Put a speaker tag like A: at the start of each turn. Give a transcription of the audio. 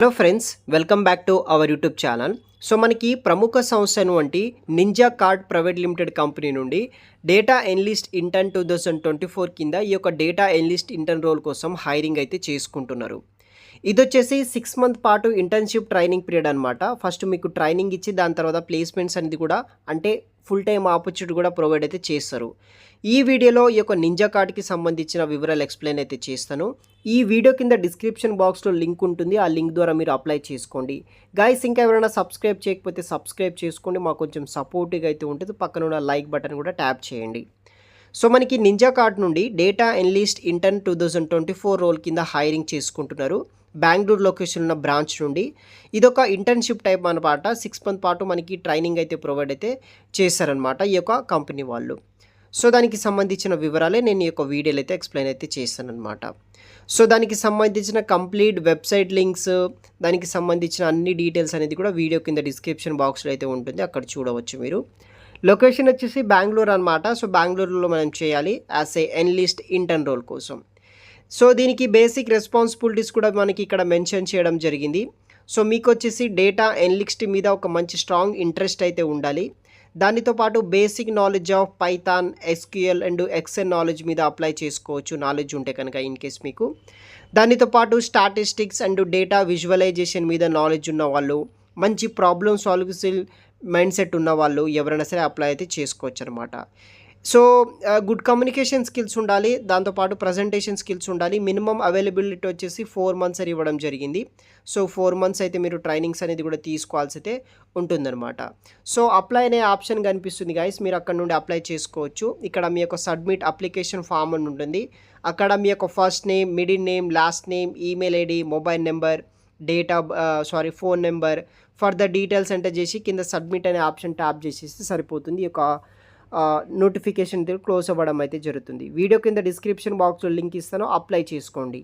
A: Hello friends, welcome back to our YouTube channel. So మనకి ప్రముఖ సంస్థ వంటి ninja card private limited company నుండి డేటా ఎనలిస్ట్ ఇంటర్న్ 2024 కింద ఈ యొక్క డేటా ఎనలిస్ట్ ఇంటర్న్ రోల్ కోసం హైరింగ్ అయితే చేసుకుంటున్నారు. ఇదొచ్చేసి 6 మంత్ పాటు ఇంటర్న్‌షిప్ ట్రైనింగ్ పీరియడ్ అనమాట. ఫస్ట్ మీకు ట్రైనింగ్ ఇచ్చి దాని తర్వాత ప్లేస్‌మెంట్స్ అనేది కూడా అంటే ఫుల్ టైమ్ ఆపర్చునిటీ కూడా ప్రొవైడ్ అయితే చేస్తారు. ఈ వీడియోలో ఈ యొక్క నింజా కార్డ్‌కి సంబంధించిన వివరాలు ఎక్స్‌ప్లెయిన్ అయితే చేస్తాను. ఈ వీడియో కింద డిస్క్రిప్షన్ బాక్స్‌లో లింక్ ఉంటుంది. ఆ లింక్ ద్వారా మీరు అప్లై చేసుకోండి. గైస్ ఇంకా ఎవరైనా సబ్స్క్రైబ్ చేయకపోతే సబ్స్క్రైబ్ చేసుకోండి. మాకు కొంచెం సపోర్టివ్‌గా అయితే ఉంటుంది. పక్కన ఉన్న లైక్ బటన్ కూడా ట్యాప్ చేయండి. సో మనకి నింజా కార్డ్ నుండి డేటా ఎనలిస్ట్ ఇంటర్న్ 2024 రోల్ కింద హైరింగ్ చేసుకుంటున్నారు. బెంగళూరు లొకేషన్ ఉన్న బ్రాంచ్ నుండి ఇదొక ఇంటర్న్‌షిప్ టైప్ అనమాట. 6 మంత్ పాటు మనకి ట్రైనింగ్ అయితే ప్రొవైడ్ అయితే చేశారనమాట ఈ యొక్క కంపెనీ వాళ్ళు. సో దానికి సంబంధించిన వివరాలే నేను ఈ యొక్క వీడియోలో అయితే ఎక్స్‌ప్లెయిన్ అయితే చేస్తాననమాట. సో దానికి సంబంధించిన కంప్లీట్ వెబ్‌సైట్ లింక్స్, దానికి సంబంధించిన అన్ని డీటెయిల్స్ అనేది కూడా వీడియో కింద డిస్క్రిప్షన్ బాక్స్‌లో అయితే ఉంటుంది. అక్కడ చూడవచ్చు మీరు. లొకేషన్ వచ్చేసి బెంగళూరు అనమాట. సో బెంగళూరులో మనం చేయాలి as a analyst intern role కోసం. సో దీనికి బేసిక్ రెస్పాన్సిబిలిటీస్ కూడా మనకి ఇక్కడ మెన్షన్ చేయడం జరిగింది. సో మీకు వచ్చేసి డేటా ఎనలిస్ట్ మీద ఒక మంచి స్ట్రాంగ్ ఇంట్రెస్ట్ అయితే ఉండాలి. దానితో పాటు basic knowledge of Python, SQL and Excel knowledge మీద అప్లై చేసుకోవచ్చు నాలెడ్జ్ ఉంటే కనుక ఇన్ కేస్ మీకు. దానితో పాటు స్టాటిస్టిక్స్ అండ్ డేటా విజువలైజేషన్ మీద నాలెడ్జ్ ఉన్నవాళ్ళు, మంచి ప్రాబ్లమ్ సాల్వింగ్ మైండ్ సెట్ ఉన్నవాళ్ళు ఎవరైనా సరే అప్లై అయితే చేసుకోవచ్చు అనమాట. సో గుడ్ కమ్యూనికేషన్ స్కిల్స్ ఉండాలి. దాంతోపాటు ప్రజెంటేషన్ స్కిల్స్ ఉండాలి. మినిమమ్ అవైలబిలిటీ వచ్చేసి 4 మంత్స్ అని ఇవ్వడం జరిగింది. సో 4 మంత్స్ అయితే మీరు ట్రైనింగ్స్ అనేది కూడా తీసుకోవాల్సి అయితే ఉంటుందన్నమాట. సో అప్లై అనే ఆప్షన్ కనిపిస్తుంది గైస్. మీరు అక్కడ నుండి అప్లై చేసుకోవచ్చు. ఇక్కడ మీ యొక్క సబ్మిట్ అప్లికేషన్ ఫామ్ అని ఉంటుంది. అక్కడ మీ యొక్క first name, middle name, last name, email ID, mobile number, phone number, further details enter చేసి కింద సబ్మిట్ అనే ఆప్షన్ ట్యాప్ చేసేస్తే సరిపోతుంది. ఈ యొక్క నోటిఫికేషన్ క్లోజ్ అవ్వడం అయితే జరుగుతుంది. వీడియో కింద డిస్క్రిప్షన్ బాక్స్లో లింక్ ఇస్తాను, అప్లై చేసుకోండి.